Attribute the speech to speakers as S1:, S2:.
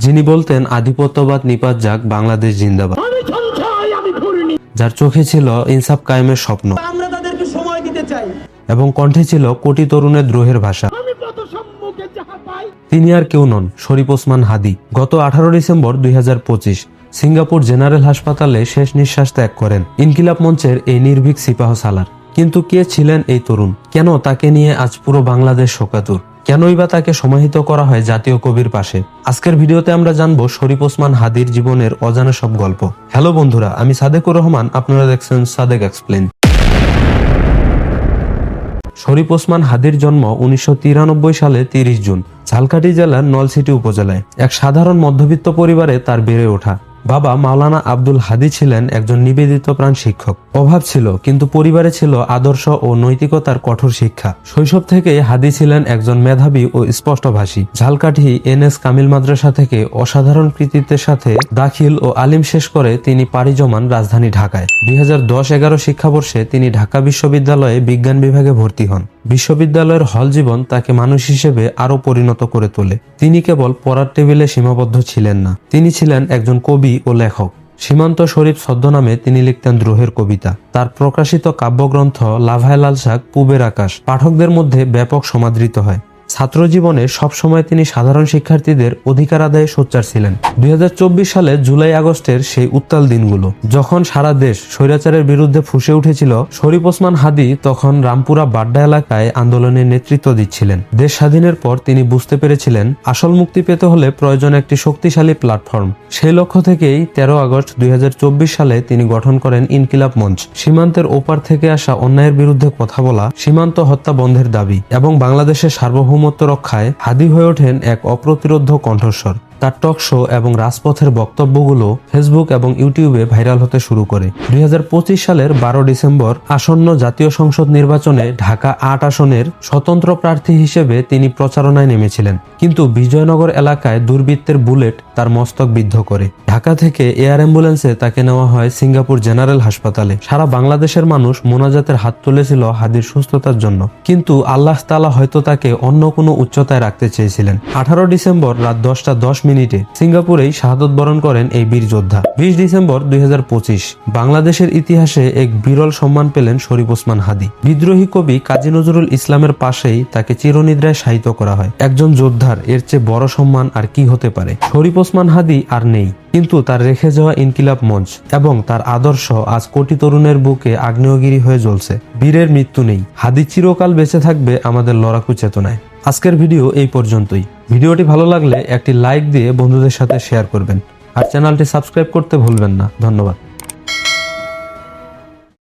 S1: যিনি বলতেন আধিপত্যবাদ নিপাত যাক, বাংলাদেশ জিন্দাবাদ। যার চোখে ছিল ইনসাফ কায়েমের স্বপ্ন,
S2: আমরা তাদেরকে সময় দিতে চাই
S1: এবং কণ্ঠে ছিল কোটি তরুণের দ্রোহের ভাষা। তিনি আর কেউ নন, শরীফ ওসমান হাদী। গত 18 ডিসেম্বর 2025 সিঙ্গাপুর জেনারেল হাসপাতালে শেষ নিঃশ্বাস ত্যাগ করেন ইনকিলাব মঞ্চের এই নির্ভীক সিপাহ সালার। কিন্তু কে ছিলেন এই তরুণ? কেন তাকে নিয়ে আজ পুরো বাংলাদেশ শোকাতুর? কেনই বা তাকে সমাহিত করা হয় জাতীয় কবির পাশে? আজকের ভিডিওতে আমরা জানবো শরীফ ওসমান হাদীর জীবনের অজানা সব গল্প। হ্যালো বন্ধুরা, আমি সাদেকুর রহমান, আপনারা দেখছেন সাদেক এক্সপ্লেন। শরীফ ওসমান হাদীর জন্ম 1993 সালে 30 জুন ঝালকাঠি জেলার নলছিটি উপজেলায়। এক সাধারণ মধ্যবিত্ত পরিবারে তার বেড়ে ওঠা। বাবা মাওলানা আব্দুল হাদী ছিলেন একজন নিবেদিত প্রাণ শিক্ষক। অভাব ছিল, কিন্তু পরিবারে ছিল আদর্শ ও নৈতিকতার কঠোর শিক্ষা। শৈশব থেকে হাদী ছিলেন একজন মেধাবী ও স্পষ্টভাষী। ঝালকাঠি NS কামিল মাদ্রাসা থেকে অসাধারণ কৃতিত্বের সাথে দাখিল ও আলিম শেষ করে তিনি পাড়ি জমান রাজধানী ঢাকায়। 2010-11 শিক্ষাবর্ষে তিনি ঢাকা বিশ্ববিদ্যালয়ে বিজ্ঞান বিভাগে ভর্তি হন। বিশ্ববিদ্যালয়ের হল জীবন তাকে মানুষ হিসেবে আরো পরিণত করে তোলে। তিনি কেবল পড়ার টেবিলে সীমাবদ্ধ ছিলেন না, তিনি ছিলেন একজন কবি ও লেখক। সীমান্ত শরীফ ছদ্মনামে তিনি লিখতেন দ্রোহের কবিতা। তার প্রকাশিত কাব্যগ্রন্থ লাভায় লাল শাক, পূবের আকাশ পাঠকদের মধ্যে ব্যাপক সমাদৃত হয়। ছাত্র জীবনে সবসময় তিনি সাধারণ শিক্ষার্থীদের অধিকার আদায়ে সোচ্চার ছিলেন। 2024 সালে জুলাই আগস্টের সেই উত্তাল দিনগুলো, যখন সারা দেশ স্বৈরাচারের বিরুদ্ধে ফুঁসে উঠেছিল, শরীফ ওসমান হাদী তখন রামপুরা বাড্ডা এলাকায় আন্দোলনের নেতৃত্ব দিচ্ছিলেন। দেশ স্বাধীনের পর তিনি বুঝতে পেরেছিলেন আসল মুক্তি পেতে হলে প্রয়োজন একটি শক্তিশালী প্ল্যাটফর্ম। সেই লক্ষ্য থেকেই 13 আগস্ট 2024 সালে তিনি গঠন করেন ইনকিলাব মঞ্চ। সীমান্তের ওপার থেকে আসা অন্যায়ের বিরুদ্ধে কথা বলা, সীমান্ত হত্যা বন্ধের দাবি এবং বাংলাদেশের সার্বভৌমত্ব রক্ষায় হাদী হয়ে ওঠেন এক অপ্রতিরোধ্য কণ্ঠস্বর। তার টক শো এবং রাজপথের বক্তব্যগুলো ফেসবুক এবং ইউটিউবে ভাইরাল হতে শুরু করে। 2025 সালের 12 ডিসেম্বর আসন্ন জাতীয় সংসদ নির্বাচনে ঢাকা 8 আসনের স্বতন্ত্র প্রার্থী হিসেবে তিনি প্রচারণায় নেমেছিলেন। কিন্তু বিজয়নগর এলাকায় দুর্বৃত্তের বুলেট তার মস্তক বিদ্ধ করে। ঢাকা থেকে এয়ার অ্যাম্বুলেন্সে তাকে নেওয়া হয় সিঙ্গাপুর জেনারেল হাসপাতালে। সারা বাংলাদেশের মানুষ মোনাজাতের হাত তুলেছিল হাদীর সুস্থতার জন্য, কিন্তু আল্লাহ তাআলা হয়তো তাকে অন্য কোনো উচ্চতায় রাখতে চেয়েছিলেন। 18 ডিসেম্বর রাত 10:10 মিনিটে সিঙ্গাপুরেই শাহাদত বরণ করেন এই বীর যোদ্ধা। 20 ডিসেম্বর 2025 বাংলাদেশের ইতিহাসে এক বিরল সম্মান পেলেন শরীফ ওসমান হাদী। বিদ্রোহী কবি কাজী নজরুল ইসলামের পাশেই তাকে চিরনিদ্রায় শায়িত করা হয়। একজন যোদ্ধার এর চেয়ে বড় সম্মান আর কি হতে পারে? শরীফ ওসমান হাদী আর নেই, কিন্তু তার রেখে যাওয়া ইনকিলাব মঞ্চ এবং তার আদর্শ আজ কোটি তরুণের বুকে আগ্নেয়গিরি হয়ে জ্বলছে। বীরের মৃত্যু নেই, হাদী চিরকাল বেঁচে থাকবে আমাদের লড়াকু চেতনায়। আজকের ভিডিও এই পর্যন্তই। ভিডিওটি ভালো লাগলে একটি লাইক দিয়ে বন্ধুদের সাথে শেয়ার করবেন, আর চ্যানেলটি সাবস্ক্রাইব করতে ভুলবেন না। ধন্যবাদ।